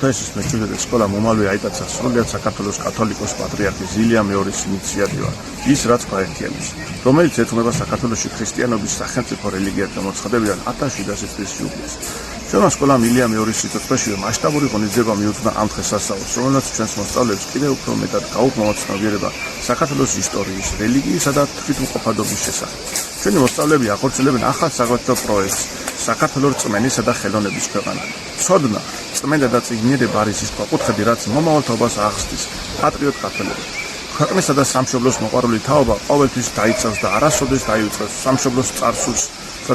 ქუთაისის მეჩეთე სკოლა მომალვე აიტაცა სრულიად საქართველოს კათოლიკოს პატრიარქის ილია მეორის ინიციატივა, ის რაც გაერთიანებს, რომელიც ეთმობა საქართველოში ქრისტიანობის სახელმწიფო რელიგიად გამოცხადებიდან 1700 წლის იუბილეს. ჩვენმა სკოლამ ილია მეორის სიცოცხლეშივე მასშტაბური ღონისძიება მიუძღვნა ამ დღესასწაულს, რომელსაც ჩვენს მოსწავლეებს კიდევ უფრო მეტად გაუქმებთ ცნობიერება საქართველოს ისტორიის, რელიგიისა და თვითმყოფადობის შესახებ. ჩვენი მოსწავლეები ახორციელებენ ახალ საღვთო პროექტს საქართველოს რწმენისა და ხელოვნების ქვეყანა. ცოდნა, წმენდა და წიგნიერება არის ის კვაკუთხედი, რაც მომავალ თაობას აღსდის პატრიოტ ქართველები. ქვეყნისა და სამშობლოს მოყვარული თაობა ყოველთვის დაიცავს და არასოდეს დაივიწყებს სამშობლოს წარსულს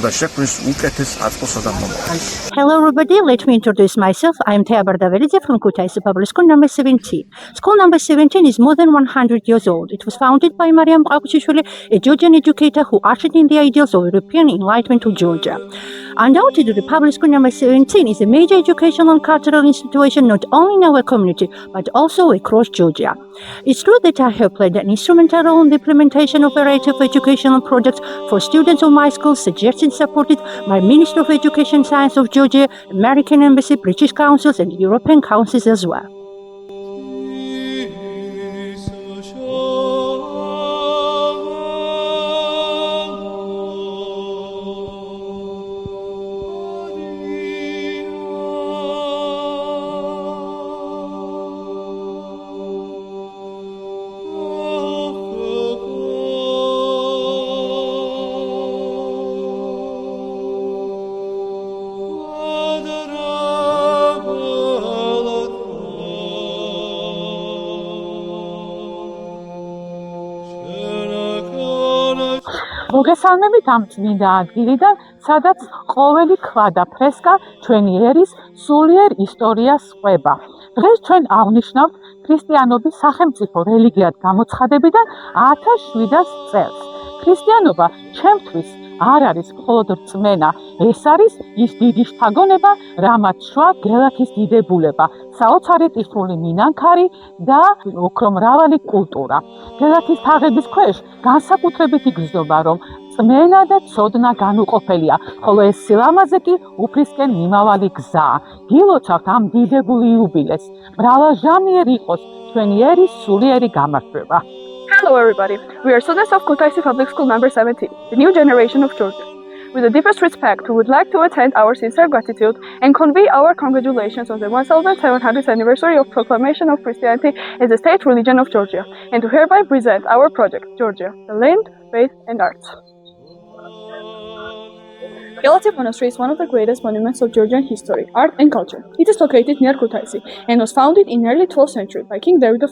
და შექმნის უკეთეს აწყოსა და მომავალს. Hello everybody, let me introduce myself. I am Thea Bardaveridze from Kutaisi Public School N17. School number 17 is more than 100 years old. It was founded by Mariam Qakuchishvili, a Georgian educator who ushered in the ideals of European enlightenment to Georgia. Undoubtedly, the public school number 17 is a major educational and cultural institution not only in our community, but also across Georgia. It's true that I have played an instrumental role in the implementation of a variety of educational projects for students of my school, suggested and supported by Ministry of Education and Science of Georgia, American Embassy, British Councils, and European Councils as well. მოგესალმებით ამ წმინდა ადგილიდან, სადაც ყოველი ქვა და ფრესკა ჩვენი ერის სულიერ ისტორიას ყვება. დღეს ჩვენ აღნიშნავთ ქრისტიანობის სახელმწიფო რელიგიად გამოცხადებიდან 1700 წელს. ქრისტიანობა ჩემთვის არ არის მხოლოდ რწმენა, ეს არის ის დიდი შთაგონება, რამაც შვა გელათის დიდებულება, საოცარი ტიფული მინანქარი და უფრო მრავალი კულტურა. გელათის თაღების ქვეშ განსაკუთრებით იგრძნობა, რომ წმენა და ცოდნა განუყოფელია, ხოლო ეს სილამაზე კი უფლისკენ მიმავალი გზაა. გილოცავთ ამ დიდებული იუბილეს, მრავალჟამიერი იყოს ჩვენი ერის სულიერი გამარჯვება. Hello everybody, we are students of Kutaisi Public School n17, the new generation of Georgia. With the deepest respect, we would like to attend our sincere gratitude and convey our congratulations on the 1700th anniversary of proclamation of Christianity as the state religion of Georgia, and to hereby present our project, Georgia, the land, faith and arts. Galati Monastery is one of the greatest monuments of Georgian history, art and culture. It is located near Kutaisi and was founded in early 12th century by King David I,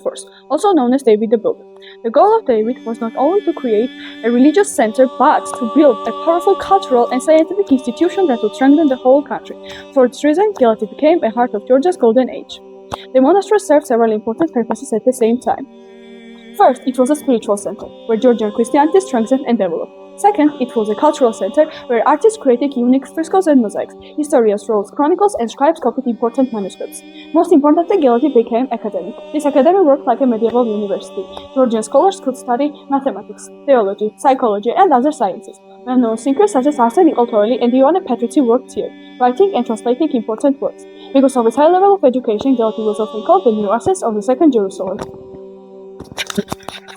also known as David the Builder. The goal of David was not only to create a religious center, but to build a powerful cultural and scientific institution that would strengthen the whole country. For this reason, Galati became a heart of Georgia's golden age. The monastery served several important purposes at the same time. First, it was a spiritual center, where Georgian Christianity strengthened and developed. Second, it was a cultural center where artists created unique frescoes and mosaics, historians wrote chronicles, and scribes copied important manuscripts. Most importantly, Galati became academic. This academy worked like a medieval university. Georgian scholars could study mathematics, theology, psychology, and other sciences. Well-known thinkers such as Arseni Oltoreli and Ioane Petrici worked here, writing and translating important works. Because of its high level of education, Galati was often called the New Athens or the Second Jerusalem.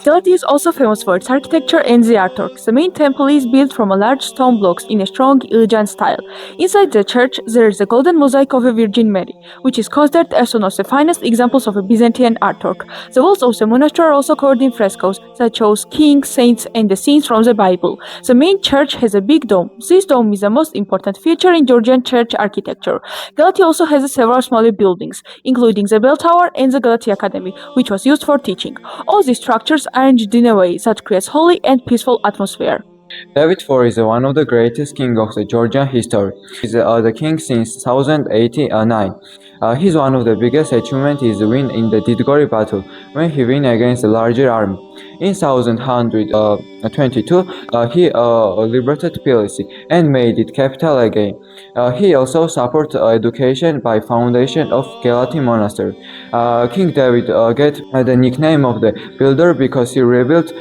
Galati is also famous for its architecture and the artwork. The main temple is built from a large stone blocks in a strong Iljan style. Inside the church, there is a golden mosaic of a Virgin Mary, which is considered as one of the finest examples of a Byzantine artwork. The walls of the monastery are also covered in frescoes that shows kings, saints, and the scenes from the Bible. The main church has a big dome. This dome is the most important feature in Georgian church architecture. Galati also has several smaller buildings, including the bell tower and the Galati Academy, which was used for teaching. All these structures are arranged in a way that creates holy and peaceful atmosphere. David IV is one of the greatest kings of the Georgian history. He is the king since 1089. His one of the biggest achievements is the win in the Didgori battle, when he won against a larger army. In 1122, he liberated Tbilisi and made it capital again. He also supported education by foundation of Galati Monastery. King David got the nickname of the Builder because he rebuilt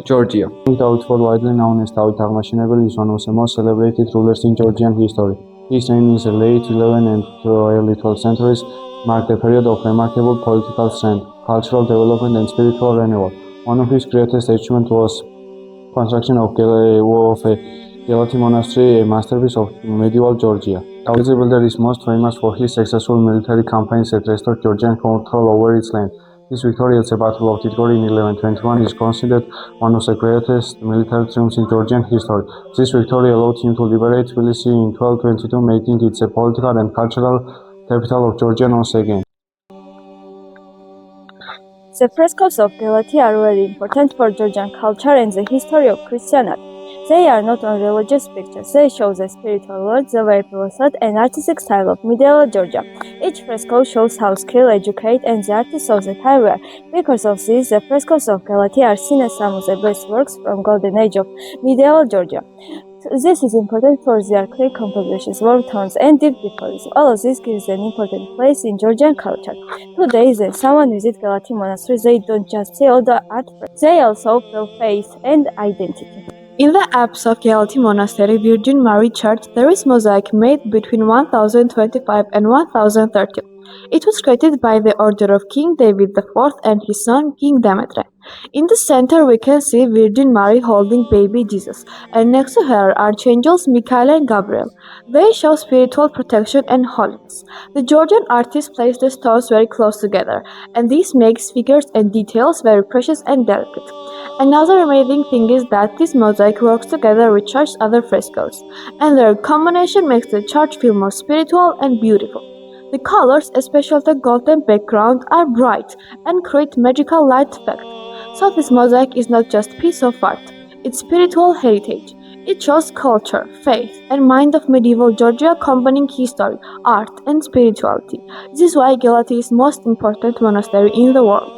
Georgia. David IV, widely known as David Aghmashinebeli, is one of the most celebrated rulers in Georgian history. His reign in the late 11th and early 12th centuries marked a period of remarkable political strength, cultural development, and spiritual renewal. One of his greatest achievements was construction of a Gelati monastery, a masterpiece of medieval Georgia. Kutaisi builder is most famous for his successful military campaigns that restored Georgian control over its land. His victory at the Battle of Tidgori in 1121 is considered one of the greatest military triumphs in Georgian history. This victory allowed him to liberate Tbilisi in 1222, making it the political and cultural capital of Georgia once again. The frescoes of Gelati are very important for Georgian culture and the history of Christianity. They are not only religious pictures, they show the spiritual world, the very philosophical and artistic style of medieval Georgia. Each fresco shows how skilled, educated, and the artists of the time were. Because of this, the frescoes of Gelati are seen as some of the best works from golden age of medieval Georgia. This is important for their clear compositions, warm tones, and deep details. All of this gives an important place in Georgian culture. Today, when someone visits Gelati Monastery, they don't just see all the art, they also feel faith and identity. In the apse of Gelati Monastery Virgin Mary Church, there is mosaic made between 1025 and 1030. It was created by the order of King David IV and his son King Demetre. In the center we can see Virgin Mary holding baby Jesus, and next to her are archangels Michael and Gabriel. They show spiritual protection and holiness. The Georgian artist placed the stones very close together, and this makes figures and details very precious and delicate. Another amazing thing is that this mosaic works together with church's other frescoes, and their combination makes the church feel more spiritual and beautiful. The colors, especially the golden background, are bright and create magical light effect. So this mosaic is not just piece of art, it's spiritual heritage. It shows culture, faith, and mind of medieval Georgia combining history, art, and spirituality. This is why Gelati is most important monastery in the world.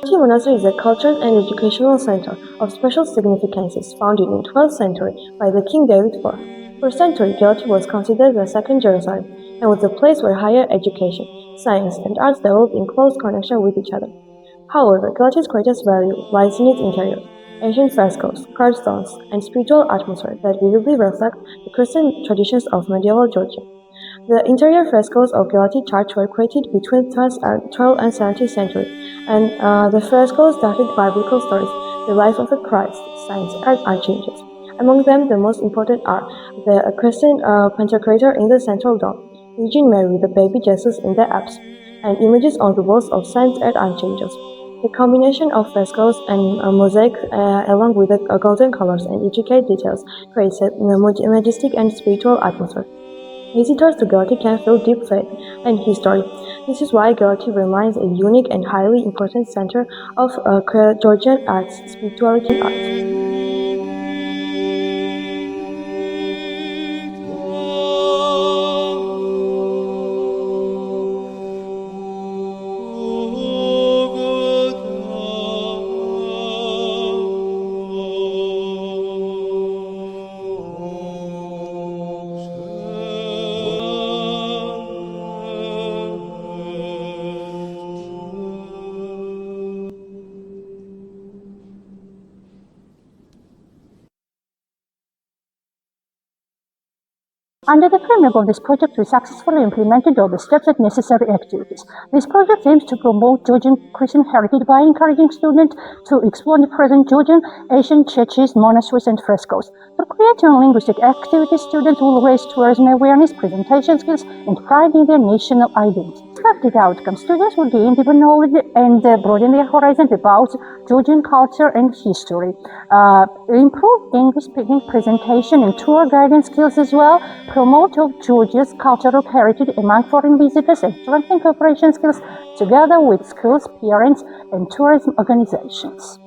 Gelati Monastery is a cultural and educational center of special significances founded in 12th century by the King David IV. For centuries, Gelati was considered the second Jerusalem and was a place where higher education, science, and arts developed in close connection with each other. However, Gelati's greatest value lies in its interior. Ancient frescoes, carved stones, and spiritual atmosphere that vividly reflect the Christian traditions of medieval Georgia. The interior frescoes of Gelati Church were created between 12th and 17th century, and the frescoes depicted biblical stories, the life of the Christ, saints, and archangels. Among them, the most important are the Christian Pantocrator in the central dome, Virgin Mary with the baby Jesus in the apse, and images on the walls of saints and archangels. The combination of frescoes and mosaic, along with the golden colors and intricate details, creates a majestic and spiritual atmosphere. Visitors to Gelati can feel deep faith and history. This is why Gelati remains a unique and highly important center of Georgian arts, spirituality, and art. Under the framework of this project, we successfully implemented all the steps and necessary activities. This project aims to promote Georgian Christian heritage by encouraging students to explore the present Georgian ancient churches, monasteries, and frescoes. Through creative and linguistic activities, students will raise tourism awareness, presentation skills, and pride in their national identity. Expected outcomes: students will gain deeper knowledge and broaden their horizons about Georgian culture and history. Improve English speaking, presentation, and tour guidance skills as well. Promote of Georgia's cultural heritage among foreign visitors and strengthen cooperation skills together with schools, parents, and tourism organizations.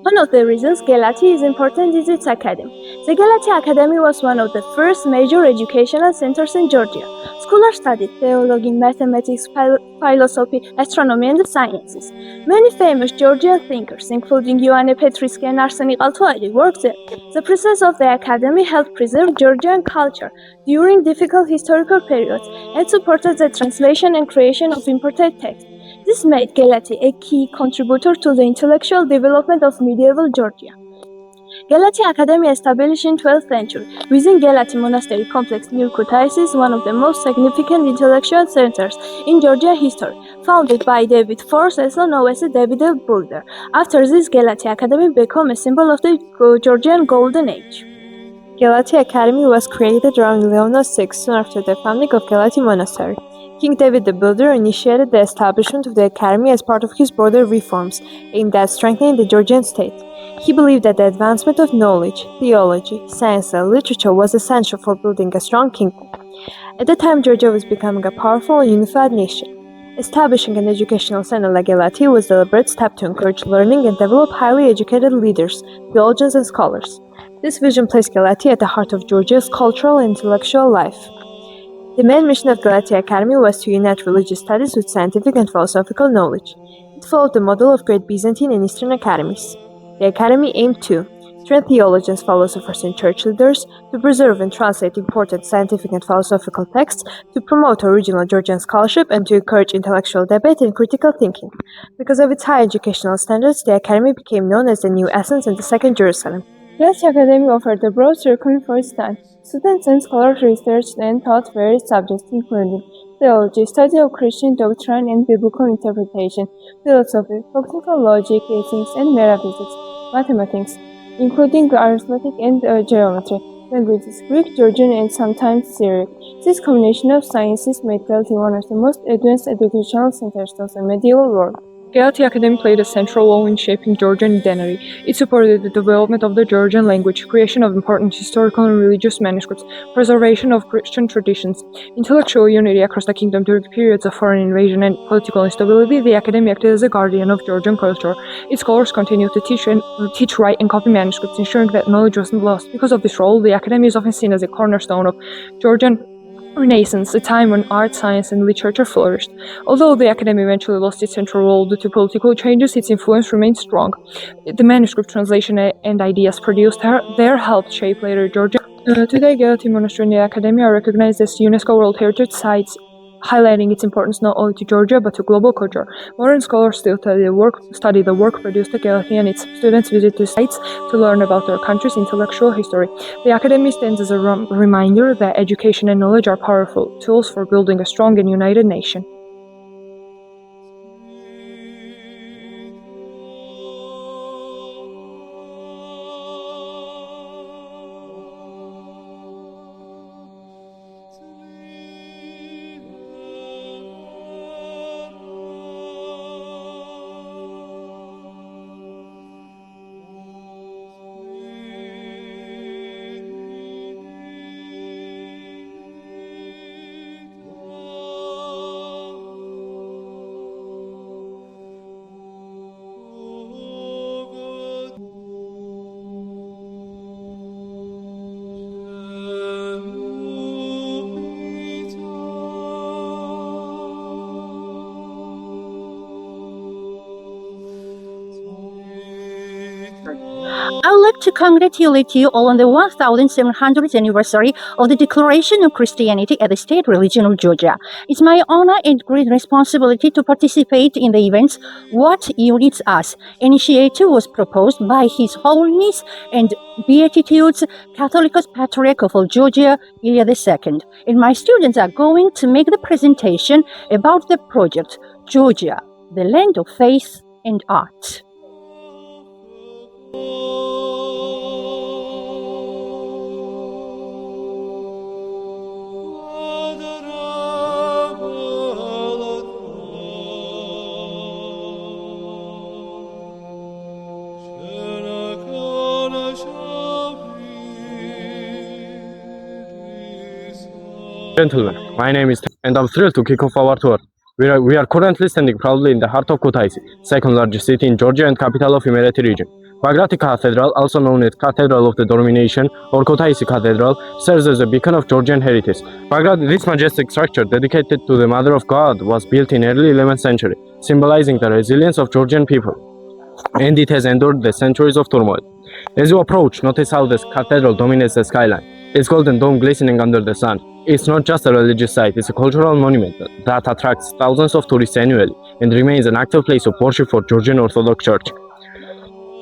One of the reasons Gelati is important is its academy. The Gelati Academy was one of the first major educational centers in Georgia. Scholars studied theology, mathematics, philosophy, astronomy, and the sciences. Many famous Georgian thinkers, including Ioane Petriski and Arseni Qaltoali, worked there. The presence of the academy helped preserve Georgian culture during difficult historical periods and supported the translation and creation of important texts. This made Gelati a key contributor to the intellectual development of medieval Georgia. Gelati Academy, established in 12th century within Gelati Monastery complex near Kutaisi, is one of the most significant intellectual centers in Georgian history. Founded by David IV, also known as David the Builder. After this, Gelati Academy became a symbol of the Georgian Golden Age. Gelati Academy was created around 1106, soon after the founding of Gelati Monastery. King David the Builder initiated the establishment of the academy as part of his broader reforms aimed at strengthening the Georgian state. He believed that the advancement of knowledge, theology, science, and literature was essential for building a strong kingdom. At the time, Georgia was becoming a powerful and unified nation. Establishing an educational center like Gelati was a deliberate step to encourage learning and develop highly educated leaders, theologians, and scholars. This vision placed Gelati at the heart of Georgia's cultural and intellectual life. The main mission of Gelati Academy was to unite religious studies with scientific and philosophical knowledge. It followed the model of great Byzantine and Eastern academies. The academy aimed to train theologians, philosophers, and church leaders, to preserve and translate important scientific and philosophical texts, to promote original Georgian scholarship, and to encourage intellectual debate and critical thinking. Because of its high educational standards, the academy became known as the New Athens and the Second Jerusalem. Gelati Academy offered a broad curriculum for its time. Students and scholars researched and taught various subjects including theology, study of Christian doctrine and biblical interpretation, philosophy, practical logic, ethics and metaphysics, mathematics, including arithmetic and geometry, languages, Greek, Georgian, and sometimes Syriac. This combination of sciences made Gelati one of the most advanced educational centers of the medieval world. Gelati Academy played a central role in shaping Georgian identity. It supported the development of the Georgian language, creation of important historical and religious manuscripts, preservation of Christian traditions, intellectual unity across the kingdom during periods of foreign invasion and political instability. The academy acted as a guardian of Georgian culture. Its scholars continued to teach, write, and copy manuscripts, ensuring that knowledge wasn't lost. Because of this role, the academy is often seen as a cornerstone of Georgian Renaissance, a time when art, science, and literature flourished. Although the academy eventually lost its central role due to political changes, its influence remained strong. The manuscript translation and ideas produced there helped shape later Georgia. Today, Gelati Monastery and the Academy are recognized as UNESCO World Heritage Sites, highlighting its importance not only to Georgia but to global culture. Modern scholars still study the work produced at Gelati, and its students visit the sites to learn about their country's intellectual history. The academy stands as a reminder that education and knowledge are powerful tools for building a strong and united nation. I would like to congratulate you all on the 1700th anniversary of the Declaration of Christianity as the state religion of Georgia. It's my honor and great responsibility to participate in the events What Unites Us. Initiative was proposed by His Holiness and Beatitudes Catholicos Patriarch of all Georgia, Ilya II. And my students are going to make the presentation about the project Georgia, the Land of Faith and Art. Gentlemen, my name is and I'm thrilled to kick off our tour. We are currently standing proudly in the heart of Kutaisi, second largest city in Georgia and capital of Imereti region. Bagrati Cathedral, also known as Cathedral of the Domination or Kutaisi Cathedral, serves as a beacon of Georgian heritage. This majestic structure, dedicated to the Mother of God, was built in early 11th century, symbolizing the resilience of Georgian people, and it has endured the centuries of turmoil. As you approach, notice how this cathedral dominates the skyline, its golden dome glistening under the sun. It's not just a religious site, it's a cultural monument that attracts thousands of tourists annually and remains an active place of worship for Georgian Orthodox Church.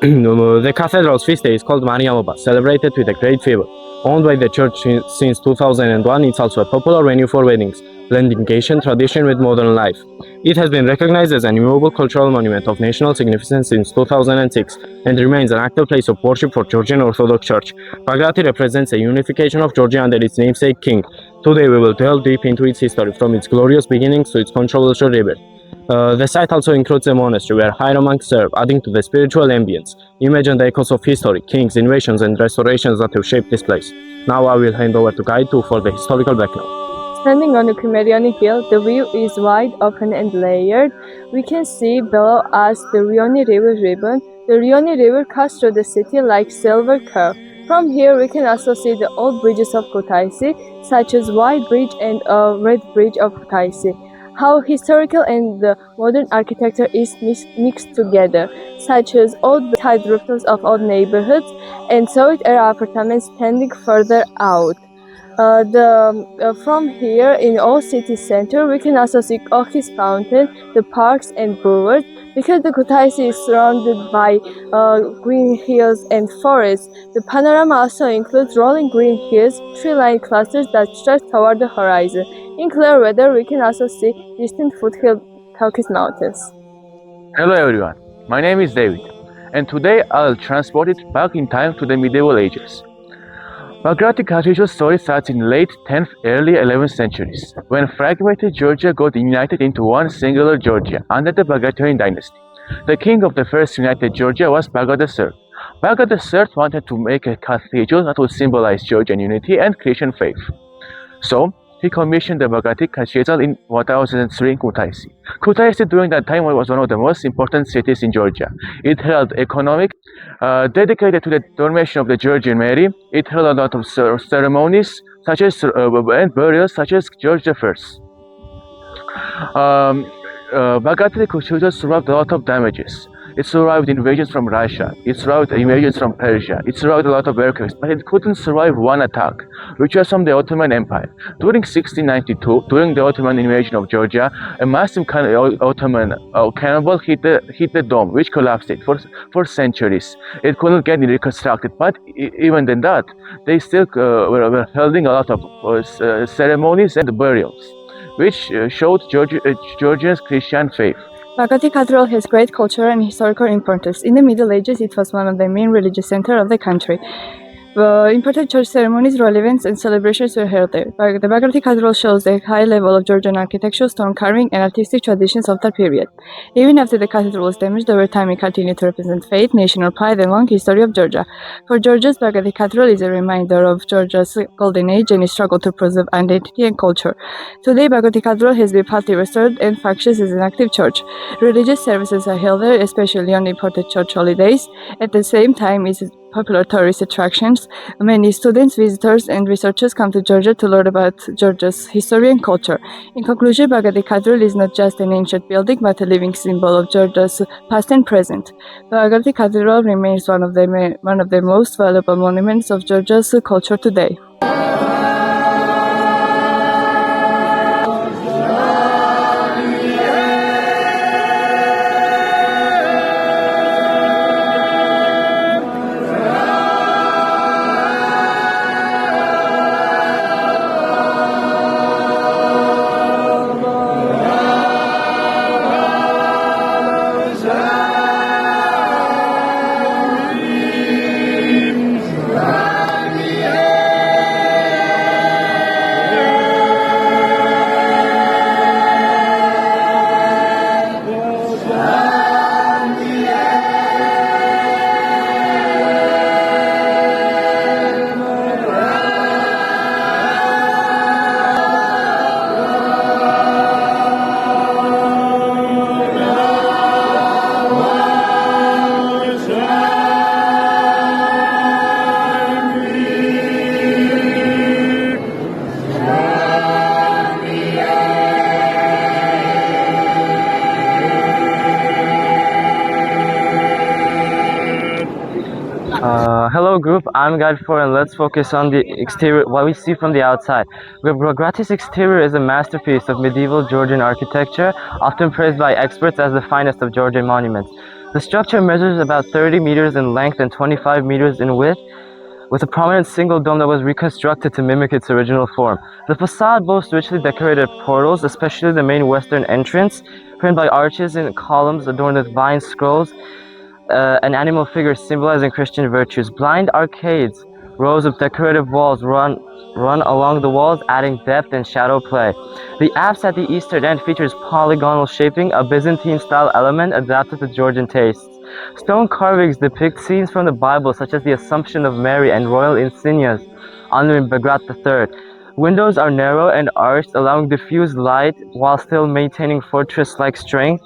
The cathedral's feast day is called Mariamova, celebrated with a great fever. Owned by the church since 2001, it's also a popular venue for weddings, blending ancient tradition with modern life. It has been recognized as an immovable cultural monument of national significance since 2006 and remains an active place of worship for Georgian Orthodox Church. Bagrati represents a unification of Georgia under its namesake king. Today we will delve deep into its history, from its glorious beginnings to its controversial rebirth. The site also includes a monastery where hieromonks serve, adding to the spiritual ambience. Imagine the echoes of history, kings, invasions, and restorations that have shaped this place. Now I will hand over to Guide 2 for the historical background. Standing on the Kumerioni hill, the view is wide, open, and layered. We can see below us the Rioni River ribbon. The Rioni River cuts through the city like silver curve. From here, we can also see the old bridges of Kutaisi, such as White Bridge and Red Bridge of Kutaisi. How historical and modern architecture is mixed together, such as old tiled rooftops of old neighborhoods and Soviet-era apartments standing further out. From here, in old city center, we can also see Okhis Fountain, the parks and boulevards. Because the Kutaisi is surrounded by green hills and forests, the panorama also includes rolling green hills, tree-lined clusters that stretch toward the horizon. In clear weather, we can also see distant foothill Caucasus Mountains. Hello everyone, my name is David, and today I'll transport it back in time to the medieval ages. Bagrati Cathedral's story starts in late 10th, early 11th centuries, when fragmented Georgia got united into one singular Georgia under the Bagrationian dynasty. The king of the first united Georgia was Bagrat III. Bagrat III wanted to make a cathedral that would symbolize Georgian unity and Christian faith. So, he commissioned the Bagrati Cathedral in 1003 in Kutaisi. Kutaisi during that time was one of the most important cities in Georgia. It held economic, dedicated to the dormition of the Georgian Mary. It held a lot of ceremonies such as and burials such as George I. Bagrati Cathedral survived a lot of damages. It survived invasions from Russia, it survived invasions from Persia, it survived a lot of earthquakes, but it couldn't survive one attack, which was from the Ottoman Empire. During 1692, during the Ottoman invasion of Georgia, a massive Ottoman cannonball hit the dome, which collapsed it for centuries. It couldn't get reconstructed, but even than that, they still were holding a lot of ceremonies and burials, which showed Georgians' Christian faith. Bagrati Cathedral has great cultural and historical importance. In the Middle Ages, it was one of the main religious centers of the country. Important church ceremonies, royal events, and celebrations were held there. The Bagrati Cathedral shows the high level of Georgian architecture, stone carving, and artistic traditions of that period. Even after the cathedral was damaged, over time it continued to represent faith, national pride, and long history of Georgia. For Georgians, Bagrati Cathedral is a reminder of Georgia's golden age and its struggle to preserve identity and culture. Today, Bagrati Cathedral has been partly restored and functions as an active church. Religious services are held there, especially on important church holidays. At the same time, it's popular tourist attractions. Many students, visitors, and researchers come to Georgia to learn about Georgia's history and culture. In conclusion, Bagrati Cathedral is not just an ancient building, but a living symbol of Georgia's past and present. Bagrati Cathedral remains one of the most valuable monuments of Georgia's culture today. Hello group, I'm Guide 4 and let's focus on the exterior, what we see from the outside. Bagrati's exterior is a masterpiece of medieval Georgian architecture, often praised by experts as the finest of Georgian monuments. The structure measures about 30 meters in length and 25 meters in width, with a prominent single dome that was reconstructed to mimic its original form. The facade boasts richly decorated portals, especially the main western entrance, framed by arches and columns adorned with vine scrolls and animal figures symbolizing Christian virtues. Blind arcades, rows of decorative walls run along the walls, adding depth and shadow play. The apse at the eastern end features polygonal shaping, a Byzantine-style element adapted to Georgian tastes. Stone carvings depict scenes from the Bible, such as the Assumption of Mary and royal insignias honoring Bagrat III. Windows are narrow and arched, allowing diffused light while still maintaining fortress-like strength.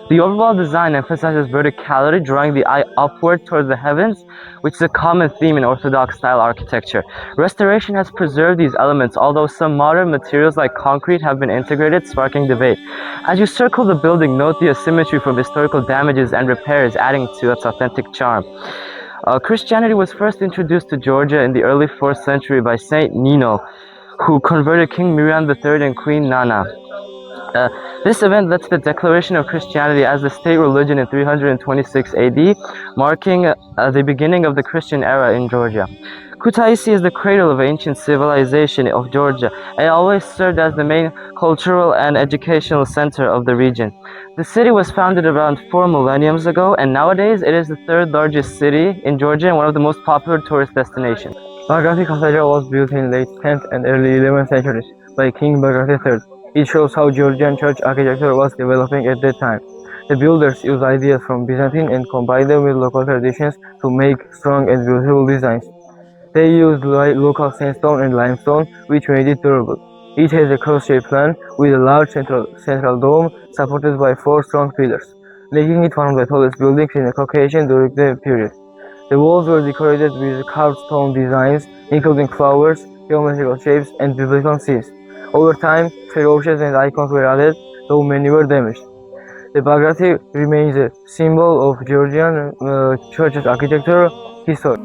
The overall design emphasizes verticality, drawing the eye upward towards the heavens, which is a common theme in Orthodox-style architecture. Restoration has preserved these elements, although some modern materials like concrete have been integrated, sparking debate. As you circle the building, note the asymmetry from historical damages and repairs, adding to its authentic charm. Christianity was first introduced to Georgia in the early 4th century by Saint Nino, who converted King Miriam III and Queen Nana. This event led to the declaration of Christianity as the state religion in 326 AD, marking the beginning of the Christian era in Georgia. Kutaisi is the cradle of ancient civilization of Georgia and always served as the main cultural and educational center of the region. The city was founded around 4 millenniums ago, and nowadays it is the 3rd largest city in Georgia and one of the most popular tourist destinations. Bagrat Cathedral was built in late 10th and early 11th centuries by King Bagrat III. It shows how Georgian church architecture was developing at that time. The builders used ideas from Byzantine and combined them with local traditions to make strong and beautiful designs. They used local sandstone and limestone, which made it durable. It has a cross-shaped plan with a large central dome supported by 4 strong pillars, making it one of the tallest buildings in the Caucasus during the period. The walls were decorated with carved stone designs, including flowers, geometrical shapes, and biblical scenes. Over time, ferocious and icons were added, though many were damaged. The Bagrati remains a symbol of Georgian church's architectural history.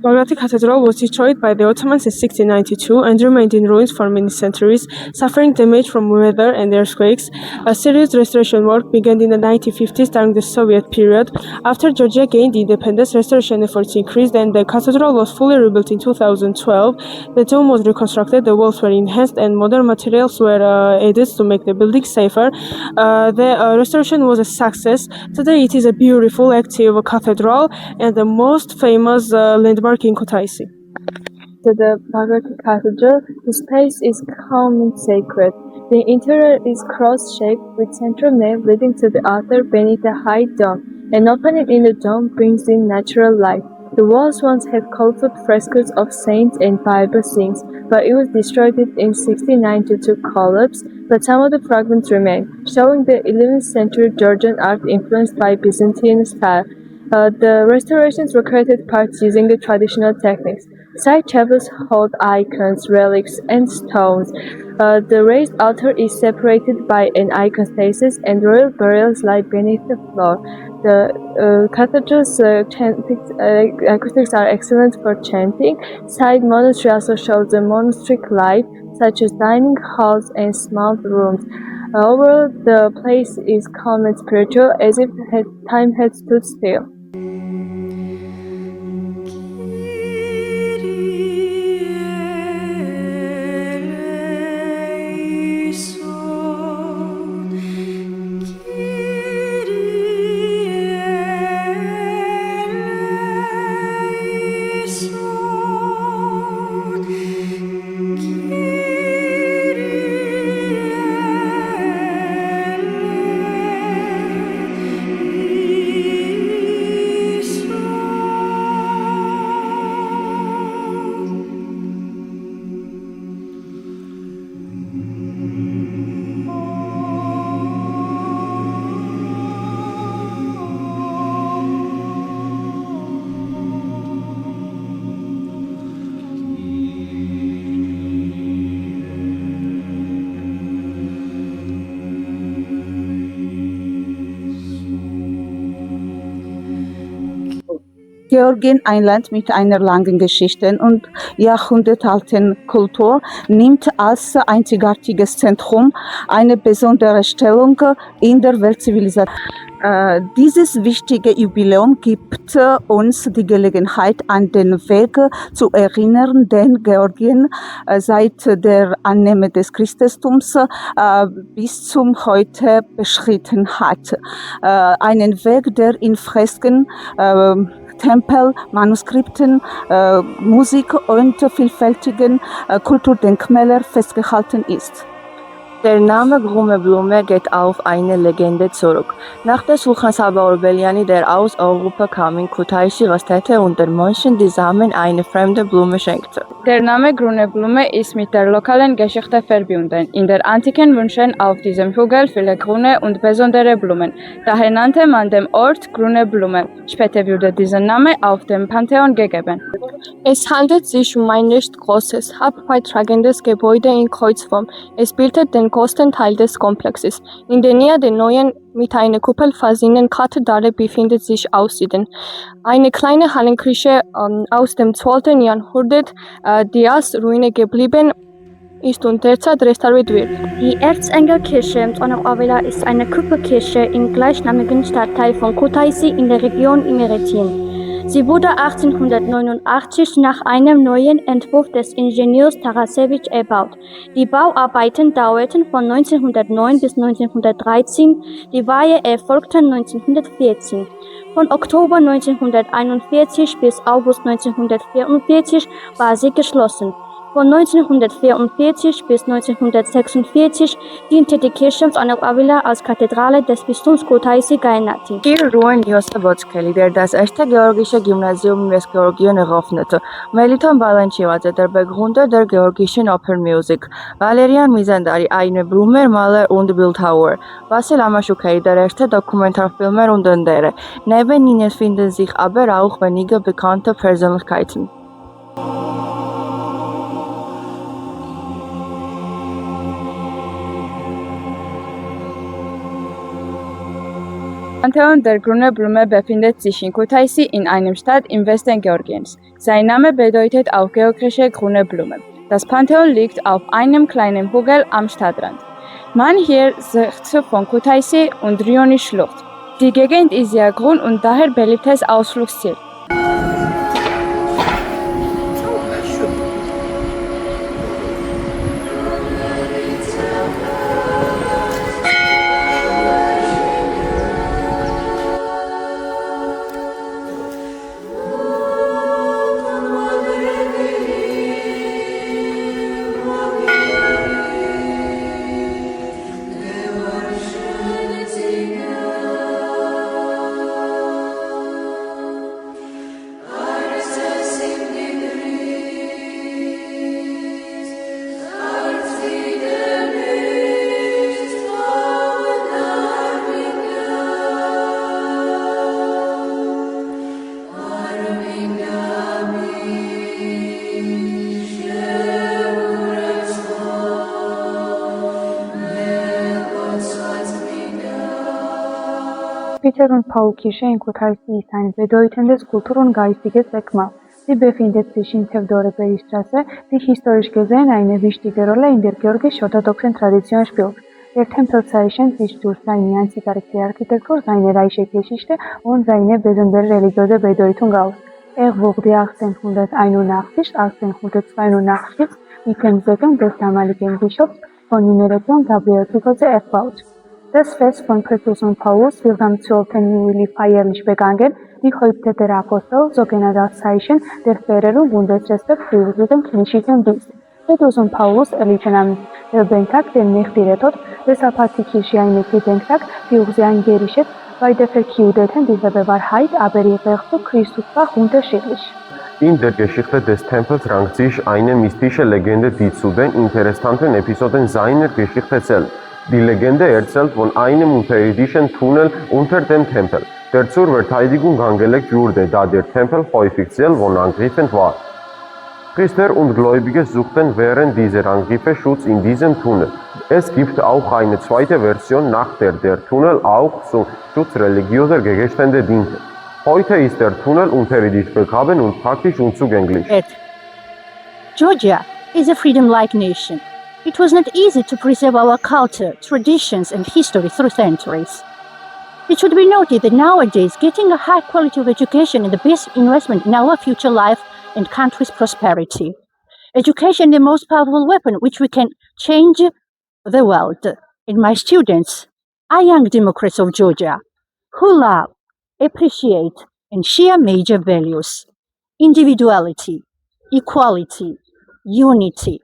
Bagrat Cathedral was destroyed by the Ottomans in 1692 and remained in ruins for many centuries, suffering damage from weather and earthquakes. A serious restoration work began in the 1950s during the Soviet period. After Georgia gained independence, restoration efforts increased and the cathedral was fully rebuilt in 2012. The dome was reconstructed, the walls were enhanced, and modern materials were added to make the building safer. The restoration was a success. Today it is a beautiful, active cathedral and the most famous landmark in Kutaisi. To the Bagrat Cathedral, the space is calm and sacred. The interior is cross-shaped with central nave leading to the altar beneath a high dome. An opening in the dome brings in natural light. The walls once had colorful frescoes of saints and Bible scenes, but it was destroyed in 1692 to collapse, but some of the fragments remain, showing the 11th century Georgian art influenced by Byzantine style. The restorations were created parts using the traditional techniques. Side chapels hold icons, relics, and stones. The raised altar is separated by an iconostasis, and royal burials lie beneath the floor. The cathedral's acoustics are excellent for chanting. Side monastery also shows the monastic life, such as dining halls and small rooms. Overall, the place is calm and spiritual, as if time had stood still. Georgien, ein Land mit einer langen Geschichte und jahrhundertealten Kultur, nimmt als einzigartiges Zentrum eine besondere Stellung in der Weltzivilisation. Dieses wichtige Jubiläum gibt uns die Gelegenheit, an den Weg zu erinnern, den Georgien seit der Annahme des Christentums bis zum heute beschritten hat. Einen Weg, der in Fresken, Tempel, Manuskripten, Musik und vielfältigen Kulturdenkmälern festgehalten ist. Der Name Krumme Blume geht auf eine Legende zurück. Nach der Sultan Saba Orbeliani, der aus Europa kam, in Kutaisi rastete und der Mönchen die Samen eine fremde Blume schenkte. Der Name Grüne Blume ist mit der lokalen Geschichte verbunden. In der Antiken wünschen auf diesem Hügel viele grüne und besondere Blumen. Daher nannte man den Ort Grüne Blume. Später wurde dieser Name auf dem Pantheon gegeben. Es handelt sich um ein recht großes, halbbeitragendes Gebäude in Kreuzform. Es bildet den größten Teil des Komplexes. In der Nähe der neuen, mit einer Kuppel versehenen Kathedrale befindet sich außerdem eine kleine Hallenkirche aus dem 12. Jahrhundert, die als Ruine geblieben ist und derzeit restauriert wird. Die Erzengelkirche Avila ist eine Kuppelkirche im gleichnamigen Stadtteil von Kutaisi in der Region Imeretien. Sie wurde 1889 nach einem neuen Entwurf des Ingenieurs Tarasewitsch erbaut. Die Bauarbeiten dauerten von 1909 bis 1913, die Weihe erfolgte 1914. Von Oktober 1941 bis August 1944 war sie geschlossen. Von 1944 bis 1946 diente die Kirche Avila als Kathedrale des Bistums Kutaisi Gainati. Hier ruhen Josef Botzkeli, der das erste georgische Gymnasium in Westgeorgien eröffnete, Meliton Balanchivadze, der Begründer der georgischen Opernmusik, Valerian Mizandari, eine Blumer, Maler und Bildhauer, Vasil Amashukei, der erste Dokumentarfilmer und andere. Neben ihnen finden sich aber auch wenige bekannte Persönlichkeiten. Pantheon der Grüne Blume befindet sich in Kutaisi in einer Stadt im Westen Georgiens. Sein Name bedeutet auf georgische grüne Blume. Das Pantheon liegt auf einem kleinen Hügel am Stadtrand. Man hier sieht von Kutaisi und Rioni Schlucht. Die Gegend ist sehr grün und daher beliebtes Ausflugsziel. Peter und Paul Kirche in Kutaisi ist ein bedeutendes Kultur- und geistiges Denkmal. Sie befindet sich in Theodore-Bey-Straße, die historisch gesehen eine wichtige Rolle in der georgisch-orthodoxen Tradition spielt. Der Tempel zeichnet sich durch seine einzigartige Architektur, seine reiche Geschichte und seine besondere religiöse Bedeutung aus. Er wurde 1881, 1882 mit dem Segen des damaligen Bischofs von Imeretion Gabriel Tugodze erbaut. Das Fest von Petrus und Paulus wird am 12. Juli feierlich begangen, die Häupter der Apostel, sogenannt als Zeichen der Verehrung und des Respekts für den kirchlichen Dienst. Petrus und Paulus erlitten am selben Tag den mächtigen Tod, deshalb hat die Kirche einen Gedenktag für sie eingerichtet. Beide verkündeten dieselbe Wahrheit, aber ihr Weg zu Christus war unterschiedlich. In der Geschichte des Tempels rankt sich eine mystische Legende, die zu den interessanten Episoden seiner Geschichte zählt. Die Legende erzählt von einem unterirdischen Tunnel unter dem Tempel, der zur Verteidigung angelegt wurde, da der Tempel häufig Ziel von Angriffen war. Priester und Gläubige suchten während dieser Angriffe Schutz in diesem Tunnel. Es gibt auch eine zweite Version, nach der der Tunnel auch zum Schutz religiöser Gegenstände diente. Heute ist der Tunnel unter dich begraben und praktisch unzugänglich. Georgia is a freedom-like nation. It was not easy to preserve our culture, traditions, and history through centuries. It should be noted that nowadays, getting a high quality of education is the best investment in our future life and country's prosperity. Education is the most powerful weapon which we can change the world. And my students are young democrats of Georgia who love, appreciate, and share major values: individuality, equality, unity,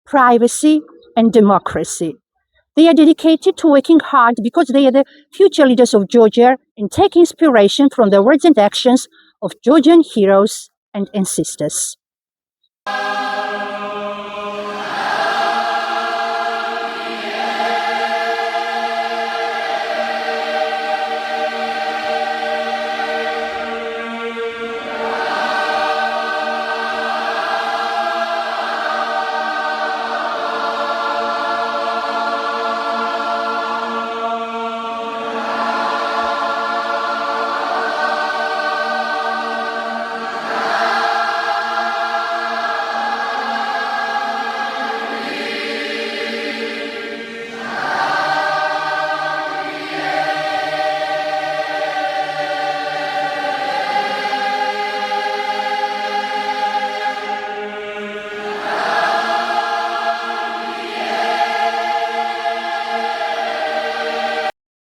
privacy, and democracy. They are dedicated to working hard because they are the future leaders of Georgia and take inspiration from the words and actions of Georgian heroes and ancestors.